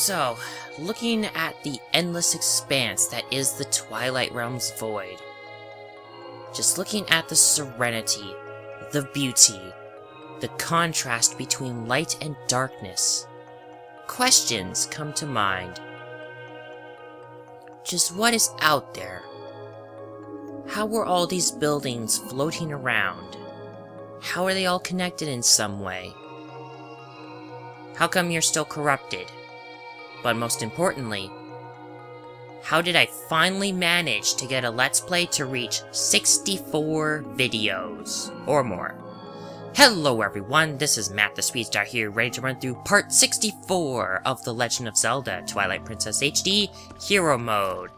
So, looking at the endless expanse that is the Twilight Realm's void, just looking at the serenity, the beauty, the contrast between light and darkness, questions come to mind. Just what is out there? How were all these buildings floating around? How are they all connected in some way? How come you're still corrupted? But most importantly, how did I finally manage to get a Let's Play to reach 64 videos or more? Hello everyone, this is Matt the Speedstar here, ready to run through part 64 of The Legend of Zelda Twilight Princess HD Hero Mode.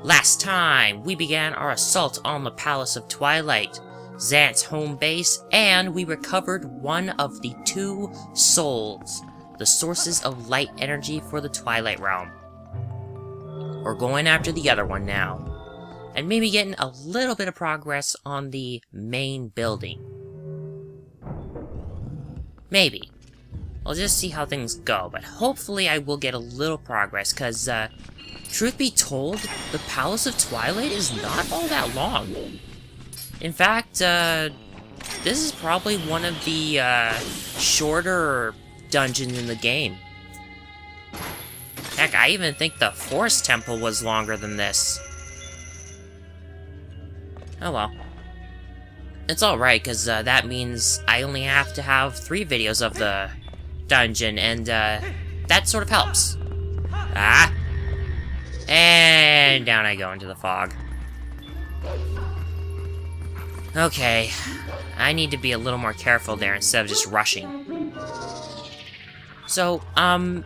Last time, we began our assault on the Palace of Twilight, Zant's home base, and we recovered one of the two souls, the sources of light energy for the Twilight Realm. We're going after the other one now, and maybe getting a little bit of progress on the main building. Maybe. I'll just see how things go, but hopefully I will get a little progress, because, truth be told, the Palace of Twilight is not all that long. In fact, this is probably one of the, shorter dungeons in the game. Heck, I even think the Forest Temple was longer than this. Oh well. It's alright, because that means I only have to have 3 videos of the dungeon, and that sort of helps. Ah! And down I go into the fog. Okay, I need to be a little more careful there instead of just rushing. So, I'm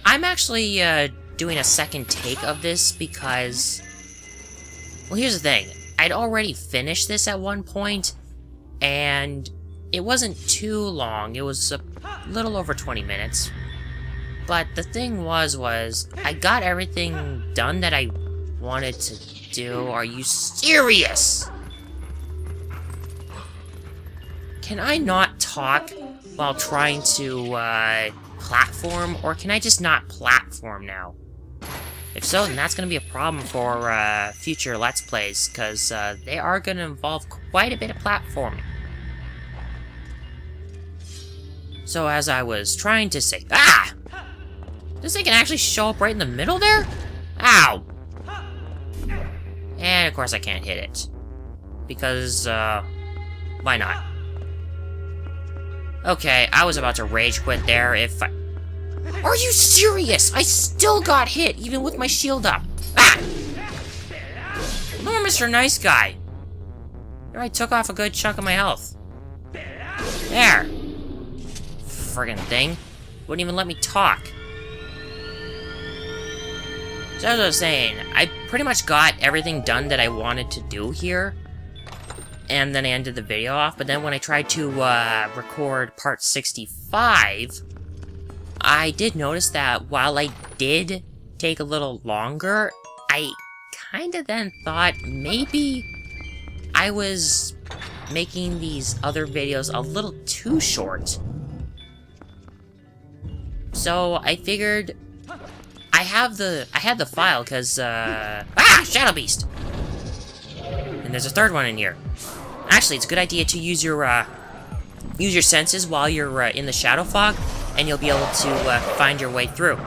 actually doing a second take of this because, well, here's the thing. I'd already finished this at one point, and it wasn't too long. It was a little over 20 minutes. But the thing was I got everything done that I wanted to do. Are you serious? Can I not talk while trying to, platform, or can I just not platform now? If so, then that's gonna be a problem for, future Let's Plays, because, they are gonna involve quite a bit of platforming. So, as I was trying to say— Ah! This thing can actually show up right in the middle there? Ow! And, of course, I can't hit it. Because, why not? Okay, I was about to rage quit there if I— Are you serious? I still got hit, even with my shield up. Ah! No, Mr. Nice Guy. I took off a good chunk of my health. There. Friggin' thing. Wouldn't even let me talk. So as I was saying, I pretty much got everything done that I wanted to do here. And then I ended the video off, but then when I tried to record part 65, I did notice that while I did take a little longer, I kinda then thought maybe I was making these other videos a little too short. So I figured I had the file, cause Shadow Beast! And there's a third one in here. Actually, it's a good idea to use your senses while you're in the shadow fog, and you'll be able to find your way through.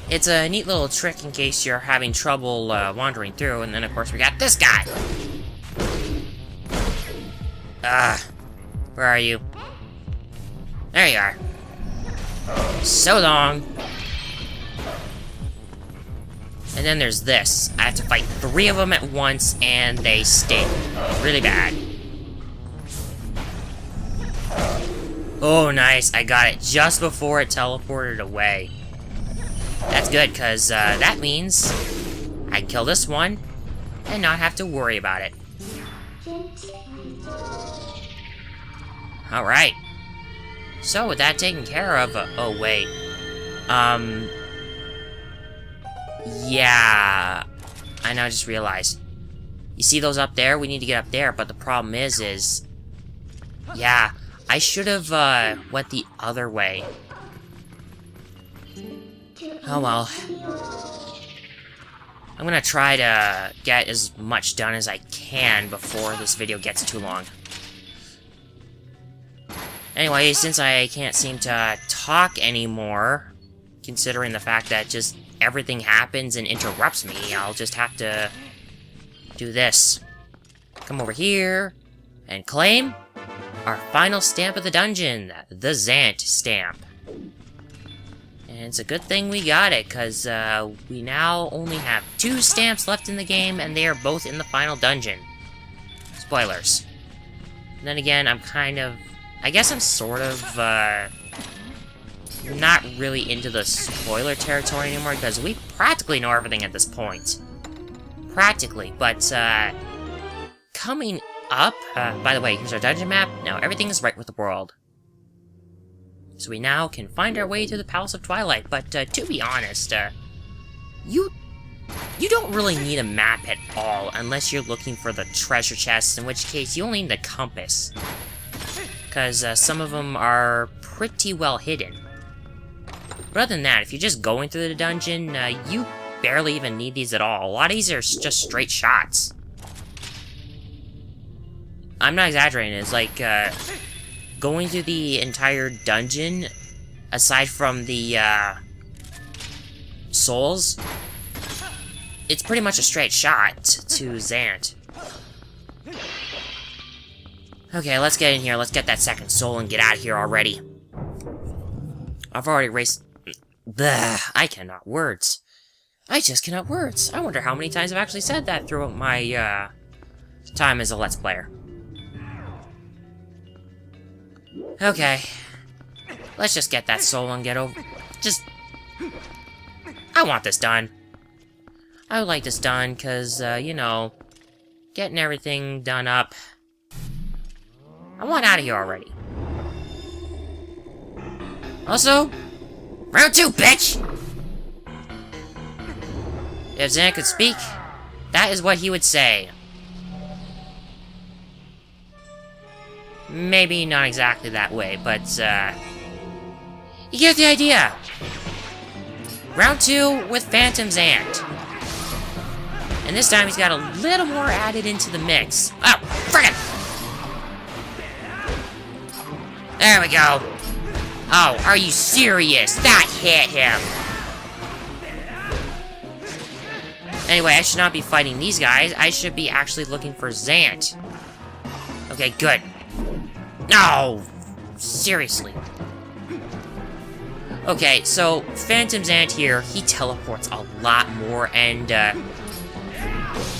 It's a neat little trick in case you're having trouble wandering through, and then of course we got this guy! Where are you? There you are. So long! And then there's this. I have to fight 3 of them at once, and they sting really bad. Oh, nice. I got it just before it teleported away. That's good, because that means I can kill this one and not have to worry about it. Alright. So, with that taken care of— oh, wait. Yeah, I now just realized. You see those up there? We need to get up there, but the problem is, yeah, I should have, went the other way. Oh well. I'm gonna try to get as much done as I can before this video gets too long. Anyway, since I can't seem to talk anymore, considering the fact that just everything happens and interrupts me, I'll just have to do this. Come over here and claim our final stamp of the dungeon, the Zant stamp. And it's a good thing we got it, because we now only have 2 stamps left in the game, and they are both in the final dungeon. Spoilers. And then again, I guess I'm sort of, not really into the spoiler territory anymore, because we practically know everything at this point. Practically, but, coming up, by the way, here's our dungeon map. Now everything is right with the world. So we now can find our way to the Palace of Twilight, but, to be honest, you don't really need a map at all, unless you're looking for the treasure chests, in which case you only need the compass. Because, some of them are pretty well hidden. But other than that, if you're just going through the dungeon, you barely even need these at all. A lot of these are just straight shots. I'm not exaggerating, it's like, going through the entire dungeon, aside from the, souls, it's pretty much a straight shot to Zant. Okay, let's get in here, let's get that second soul and get out of here already. I've already raced... Bleh, I cannot words. I just cannot words. I wonder how many times I've actually said that throughout my, time as a Let's Player. Okay. Let's just get that soul and get over... I want this done. I would like this done, because, you know... Getting everything done up... I want out of here already. Also... Round 2, bitch! If Zant could speak, that is what he would say. Maybe not exactly that way, but, you get the idea! Round 2 with Phantom Zant. And this time he's got a little more added into the mix. Oh, frickin'! There we go. Oh, are you serious? That hit him! Anyway, I should not be fighting these guys. I should be actually looking for Zant. Okay, good. No! Seriously. Okay, so, Phantom Zant here, he teleports a lot more, and,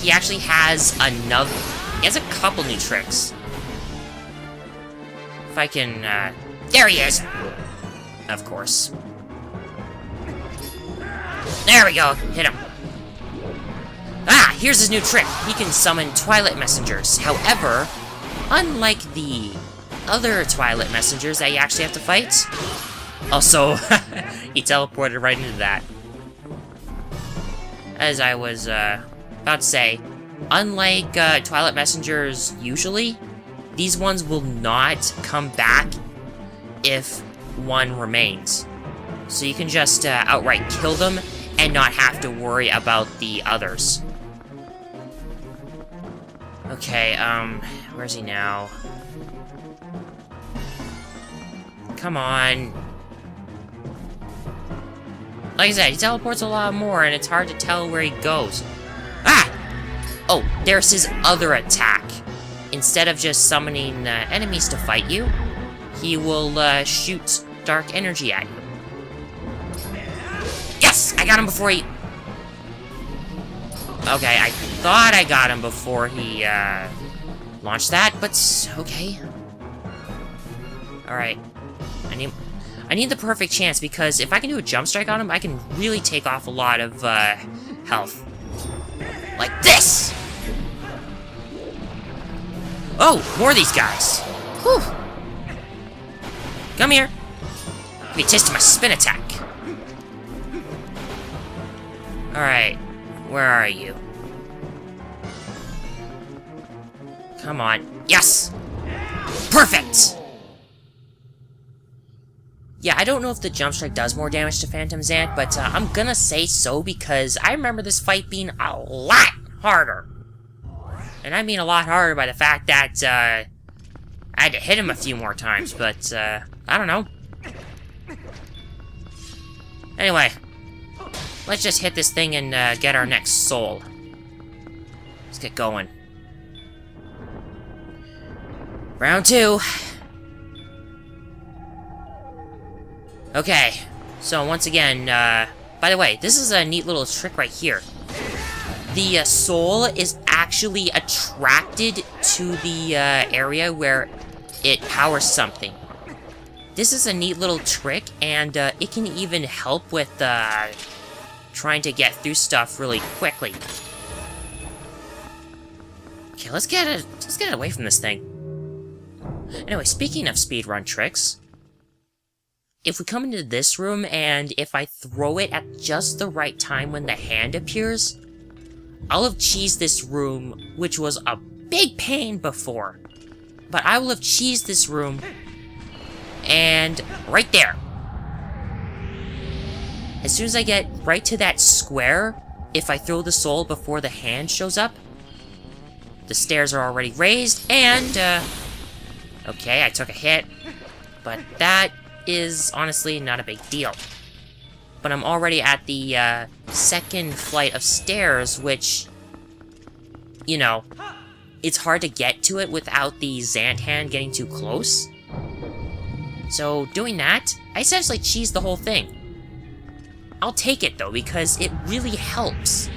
he actually has he has a couple new tricks. If I can, there he is! Of course. There we go, hit him. Ah, here's his new trick. He can summon Twilight messengers. However, unlike the other Twilight messengers that you actually have to fight, also, he teleported right into that. As I was, about to say, unlike, Twilight messengers usually, these ones will not come back if one remains. So you can just, outright kill them and not have to worry about the others. Okay, where's he now? Come on. Like I said, he teleports a lot more, and it's hard to tell where he goes. Ah! Oh, there's his other attack. Instead of just summoning enemies to fight you, he will shoot dark energy at you. Yes! I got him before he... Okay, I thought I got him before he launched that, but okay. Alright. I need the perfect chance, because if I can do a jump strike on him, I can really take off a lot of health. Like this! Oh, more of these guys. Whew. Come here. Give me a taste of my spin attack. Alright. Where are you? Come on. Yes! Perfect! Yeah, I don't know if the jump strike does more damage to Phantom Zant, but I'm gonna say so because I remember this fight being a lot harder. And I mean a lot harder by the fact that I had to hit him a few more times, but I don't know. Anyway, let's just hit this thing and get our next soul. Let's get going. Round 2. Okay, so once again, by the way, this is a neat little trick right here. The soul is actually attracted to the area where it powers something. This is a neat little trick, and it can even help with trying to get through stuff really quickly. Okay, let's get away from this thing. Anyway, speaking of speedrun tricks, if we come into this room and if I throw it at just the right time when the hand appears, I'll have cheesed this room, which was a big pain before. But I will have cheesed this room, and right there. As soon as I get right to that square, if I throw the soul before the hand shows up, the stairs are already raised, and, okay, I took a hit, but that is honestly not a big deal. But I'm already at the second flight of stairs, which, you know, it's hard to get to it without the Zant hand getting too close. So doing that, I essentially cheesed the whole thing. I'll take it though, because it really helps.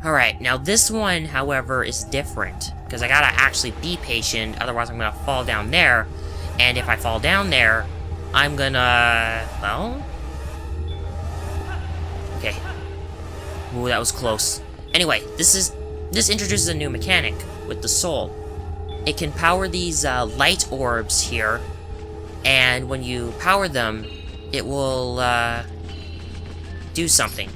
Alright, now this one, however, is different, because I gotta actually be patient, otherwise I'm gonna fall down there. And if I fall down there, I'm gonna... well... okay. Ooh, that was close. Anyway, this introduces a new mechanic with the soul. It can power these light orbs here, and when you power them, it will do something.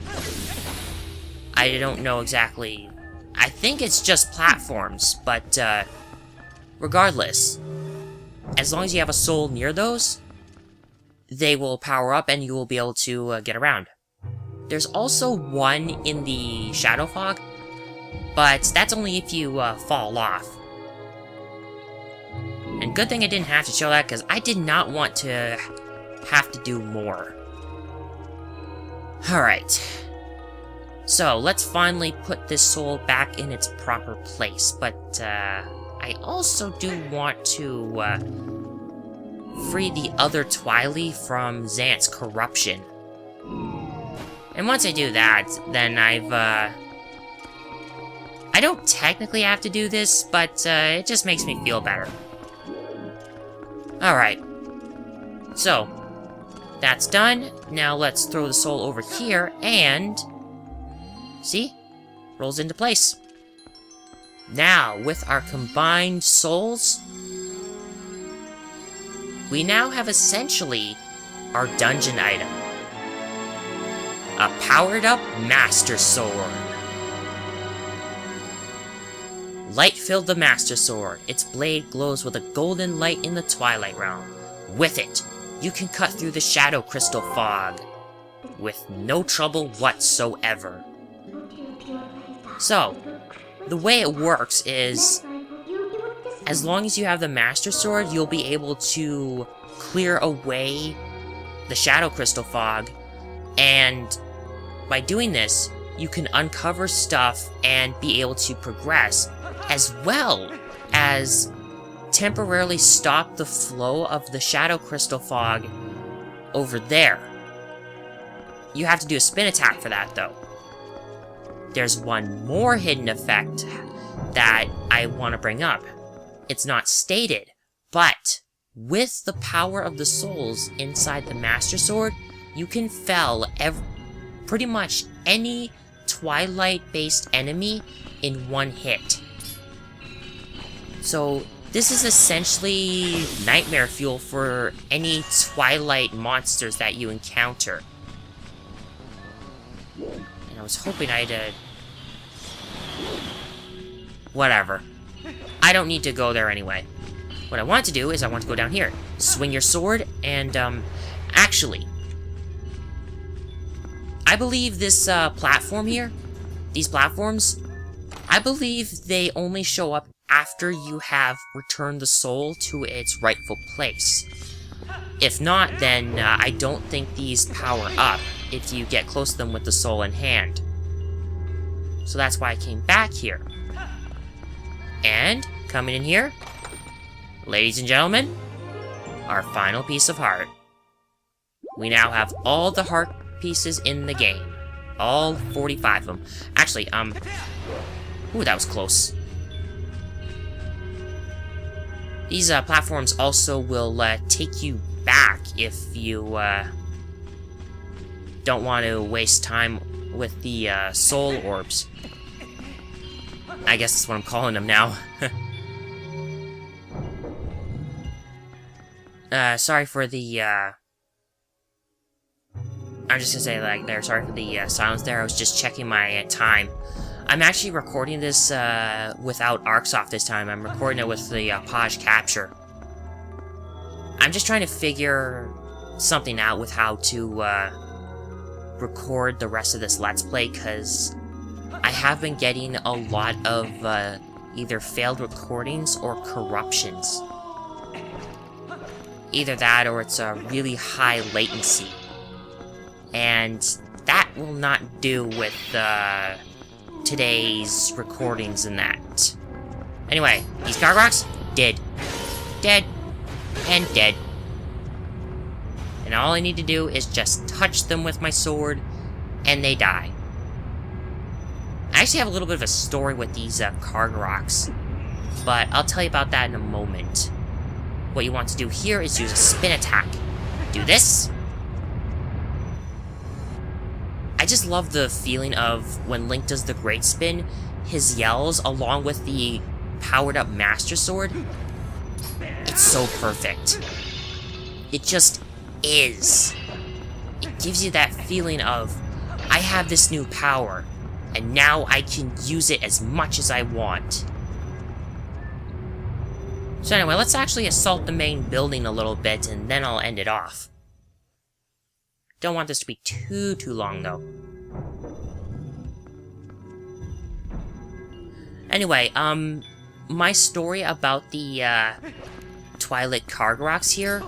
I don't know exactly. I think it's just platforms, but regardless, as long as you have a soul near those, they will power up and you will be able to get around. There's also one in the Shadow Fog, but that's only if you fall off. And good thing I didn't have to show that, because I did not want to have to do more. Alright. So, let's finally put this soul back in its proper place, but I also do want to free the other Twilight from Zant's corruption. And once I do that, then I don't technically have to do this, but it just makes me feel better. Alright. So, that's done. Now let's throw the soul over here, and... see? Rolls into place. Now, with our combined souls, we now have essentially our dungeon item. A powered-up Master Sword. Light filled the Master Sword. Its blade glows with a golden light in the Twilight realm. With it, you can cut through the Shadow Crystal Fog with no trouble whatsoever. So, the way it works is, as long as you have the Master Sword, you'll be able to clear away the Shadow Crystal Fog, and by doing this, you can uncover stuff and be able to progress, as well as temporarily stop the flow of the Shadow Crystal Fog over there. You have to do a spin attack for that, though. There's one more hidden effect that I want to bring up. It's not stated, but with the power of the souls inside the Master Sword, you can fell pretty much any Twilight-based enemy in one hit. So, this is essentially nightmare fuel for any Twilight monsters that you encounter. And I was hoping I'd... whatever. I don't need to go there anyway. what I want to do is I want to go down here. Swing your sword, and, actually, I believe this, platform here, these platforms, I believe they only show up after you have returned the soul to its rightful place. If not, then I don't think these power up if you get close to them with the soul in hand. So that's why I came back here. And, coming in here, ladies and gentlemen, our final piece of heart. We now have all the heart pieces in the game. All 45 of them. Actually, ooh, that was close. These platforms also will take you back if you don't want to waste time with the soul orbs. I guess that's what I'm calling them now. Sorry for the I'm just gonna say, like, there, sorry for the silence there. I was just checking my time. I'm actually recording this without ArcSoft this time. I'm recording it with the Page Capture. I'm just trying to figure something out with how to record the rest of this Let's Play, because I have been getting a lot of either failed recordings or corruptions. Either that or it's a really high latency. And that will not do with today's recordings and that. Anyway, these card rocks, dead. Dead. And dead. And all I need to do is just touch them with my sword, and they die. I actually have a little bit of a story with these card rocks, but I'll tell you about that in a moment. What you want to do here is use a spin attack. Do this. I just love the feeling of when Link does the Great Spin, his yells along with the powered-up Master Sword. It's so perfect. It just is. It gives you that feeling of, I have this new power, and now I can use it as much as I want. So anyway, let's actually assault the main building a little bit, and then I'll end it off. Don't want this to be too long, though. Anyway, my story about the, Twilight card rocks here.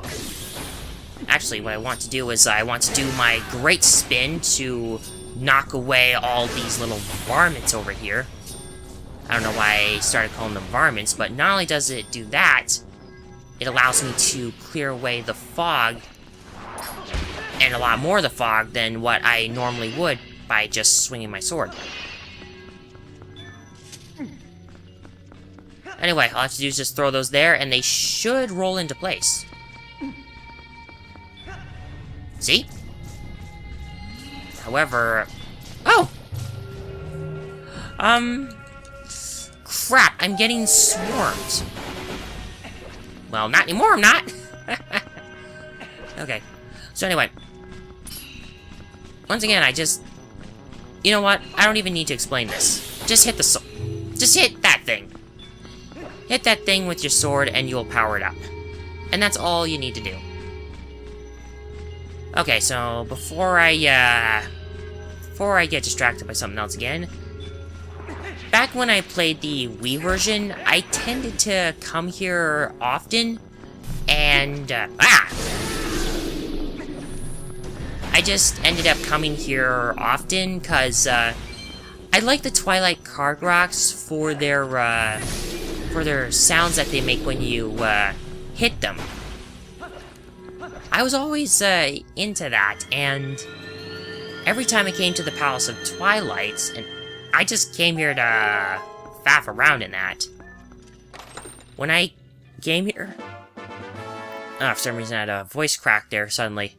Actually, what I want to do is I want to do my great spin to knock away all these little varmints over here. I don't know why I started calling them varmints, but not only does it do that, it allows me to clear away the fog, and a lot more of the fog than what I normally would by just swinging my sword. Anyway, all I have to do is just throw those there, and they should roll into place. See? However... Oh! Crap, I'm getting swarmed. Well, not anymore, I'm not! Okay. So anyway. Once again, I just... You know what? I don't even need to explain this. Just hit the just hit that thing. Hit that thing with your sword and you'll power it up. And that's all you need to do. Okay, so before I get distracted by something else again, back when I played the Wii version, I tended to come here often, and, I just ended up coming here often, because, I like the Twilight card rocks for their sounds that they make when you, hit them. I was always, into that, and every time I came to the Palace of Twilight, and I just came here to faff around in that. When I came here... Oh, for some reason I had a voice crack there suddenly.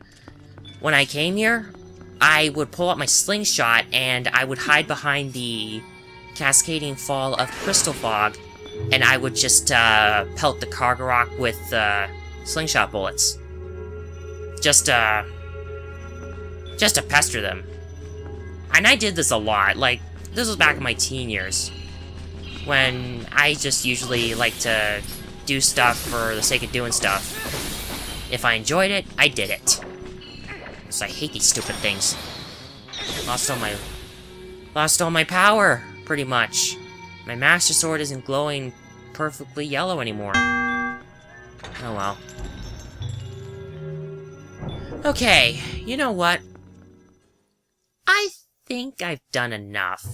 When I came here, I would pull out my slingshot and I would hide behind the cascading fall of crystal fog, and I would just pelt the Kargarok with slingshot bullets. Just to pester them. And I did this a lot, like, this was back in my teen years, when I just usually like to do stuff for the sake of doing stuff. If I enjoyed it, I did it. So I hate these stupid things. Lost all my power, pretty much. My Master Sword isn't glowing perfectly yellow anymore. Oh well. Okay, you know what? I think I've done enough.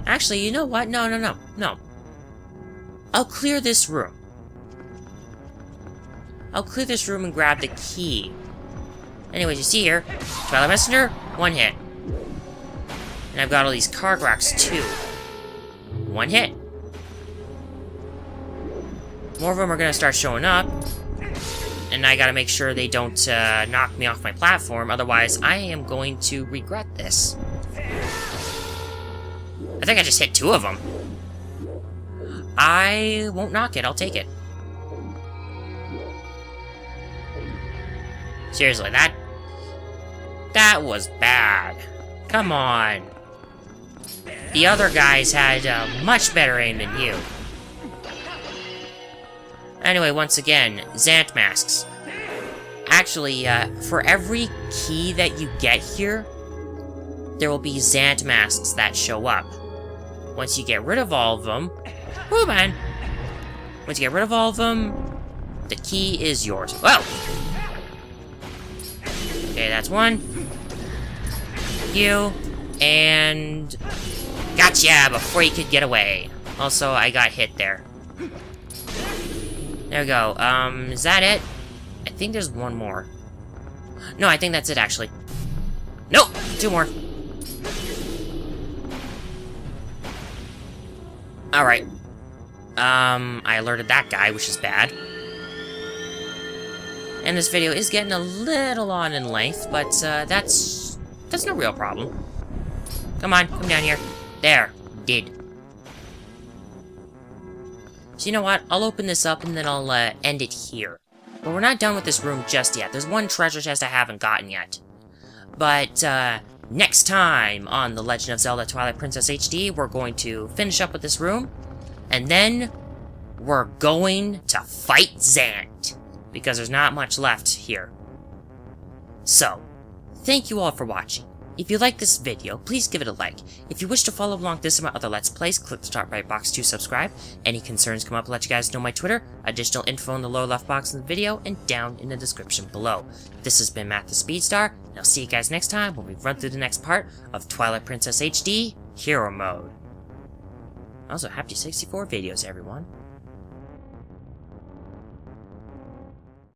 Actually, you know what? No. I'll clear this room. I'll clear this room and grab the key. Anyways, you see here, Twilight Messenger, 1 hit. And I've got all these card rocks too. 1 hit. More of them are gonna start showing up. And I gotta make sure they don't knock me off my platform, otherwise I am going to regret this. I think I just hit 2 of them. I won't knock it, I'll take it. Seriously, that was bad. Come on. The other guys had much better aim than you. Anyway, once again, Zant masks. Actually, for every key that you get here, there will be Zant masks that show up. Once you get rid of all of them... Woo, man! Once you get rid of all of them, the key is yours. Whoa! Okay, that's 1. You. And... Gotcha! Before you could get away. Also, I got hit there. There we go. Is that it? I think there's 1 more. No, I think that's it, actually. Nope! 2 more. Alright. I alerted that guy, which is bad. And this video is getting a little on in length, but, that's no real problem. Come on, come down here. There. Did. So you know what? I'll open this up and then I'll, end it here. But we're not done with this room just yet. There's 1 treasure chest I haven't gotten yet. But, next time on The Legend of Zelda Twilight Princess HD, we're going to finish up with this room. And then, we're going to fight Zant. Because there's not much left here. So, thank you all for watching. If you like this video, please give it a like. If you wish to follow along this and my other Let's Plays, click the top right box to subscribe. Any concerns come up, let you guys know my Twitter, additional info in the lower left box in the video, and down in the description below. This has been Matt the Speedstar, and I'll see you guys next time when we run through the next part of Twilight Princess HD Hero Mode. Also, happy 64 videos, everyone.